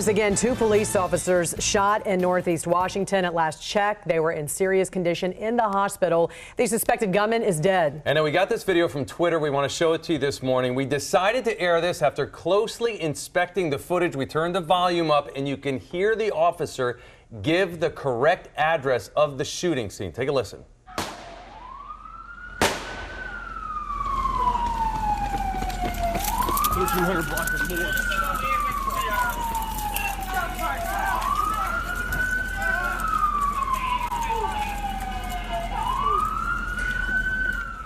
news again. 2 police officers shot in Northeast Washington. At last check, they were in serious condition in the hospital. The suspected gunman is dead. And then we got this video from Twitter. We want to show it to you this morning. We decided to air this after closely inspecting the footage. We turned the volume up and you can hear the officer give the correct address of the shooting scene. Take a listen. 1300 block or more.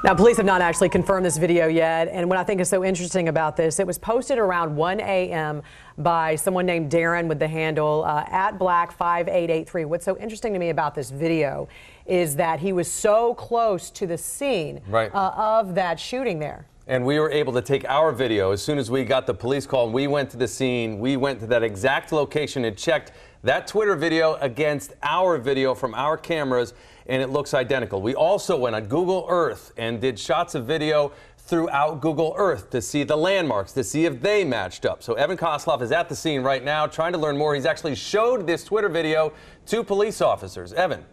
Now, police have not actually confirmed this video yet, and what I think is so interesting about this, it was posted around 1 a.m. by someone named Darren with the handle @Black5883. What's so interesting to me about this video is that he was so close to the scene of that shooting there. And we were able to take our video as soon as we got the police call. We went to the scene. We went to that exact location and checked that Twitter video against our video from our cameras, and it looks identical. We also went on Google Earth and did shots of video throughout Google Earth to see the landmarks, to see if they matched up. So Evan Koslof is at the scene right now trying to learn more. He's actually showed this Twitter video to police officers. Evan.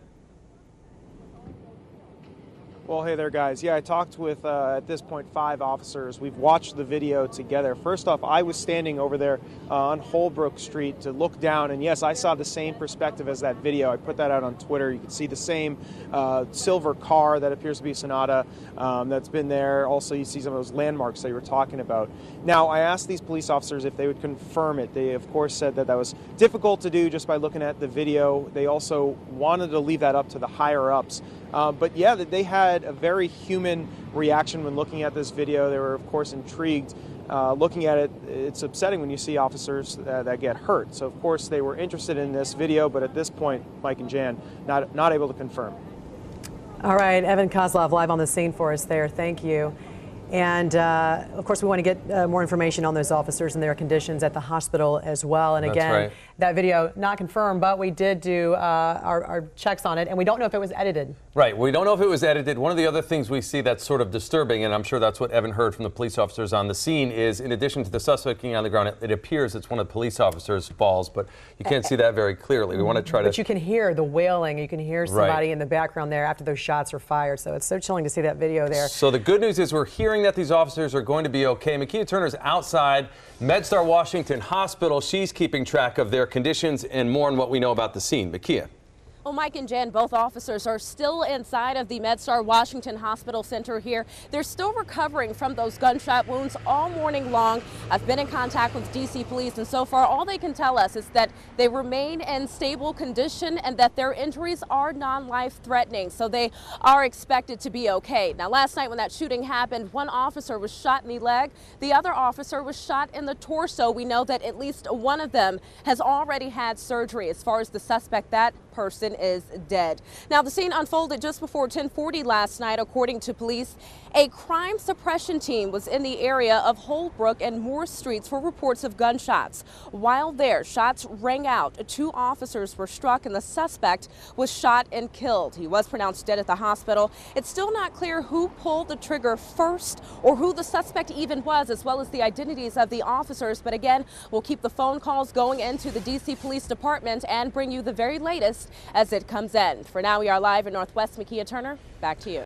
Well, hey there, guys. Yeah, I talked with, at this point, 5 officers. We've watched the video together. First off, I was standing over there on Holbrook Street to look down, and yes, I saw the same perspective as that video. I put that out on Twitter. You can see the same silver car that appears to be a Sonata that's been there. Also, you see some of those landmarks that you were talking about. Now, I asked these police officers if they would confirm it. They, of course, said that that was difficult to do just by looking at the video. They also wanted to leave that up to the higher-ups. But yeah, they had a very human reaction when looking at this video. They were, of course, intrigued. Looking at it, it's upsetting when you see officers that get hurt. So, of course, they were interested in this video, but at this point, Mike and Jan, not able to confirm. All right, Evan Koslof live on the scene for us there. Thank you. And, of course, we want to get more information on those officers and their conditions at the hospital as well. And again, that video not confirmed, but we did do our checks on it, and we don't know if it was edited. Right. We don't know if it was edited. One of the other things we see that's sort of disturbing, and I'm sure that's what Evan heard from the police officers on the scene, is in addition to the suspect being on the ground, it appears it's one of the police officers falls, but you can't see that very clearly. We want to try to... But you can hear the wailing. You can hear somebody in the background there after those shots are fired. So it's so chilling to see that video there. So the good news is we're hearing that these officers are going to be okay. Makia Turner's outside MedStar Washington Hospital. She's keeping track of their conditions and more on what we know about the scene. Makia. Well, Mike and Jan, both officers are still inside of the MedStar Washington Hospital Center here. They're still recovering from those gunshot wounds all morning long. I've been in contact with D.C. police, and so far all they can tell us is that they remain in stable condition and that their injuries are non-life threatening, so they are expected to be okay. Now, last night when that shooting happened, one officer was shot in the leg. The other officer was shot in the torso. We know that at least one of them has already had surgery. As far as the suspect, that person is dead. Now, the scene unfolded just before 10:40 last night. According to police, a crime suppression team was in the area of Holbrook and Moore Streets for reports of gunshots. While there, shots rang out. 2 officers were struck and the suspect was shot and killed. He was pronounced dead at the hospital. It's still not clear who pulled the trigger first or who the suspect even was, as well as the identities of the officers. But again, we'll keep the phone calls going into the D.C. Police Department and bring you the very latest as it comes in. For now, we are live in Northwest. Makia Turner, back to you.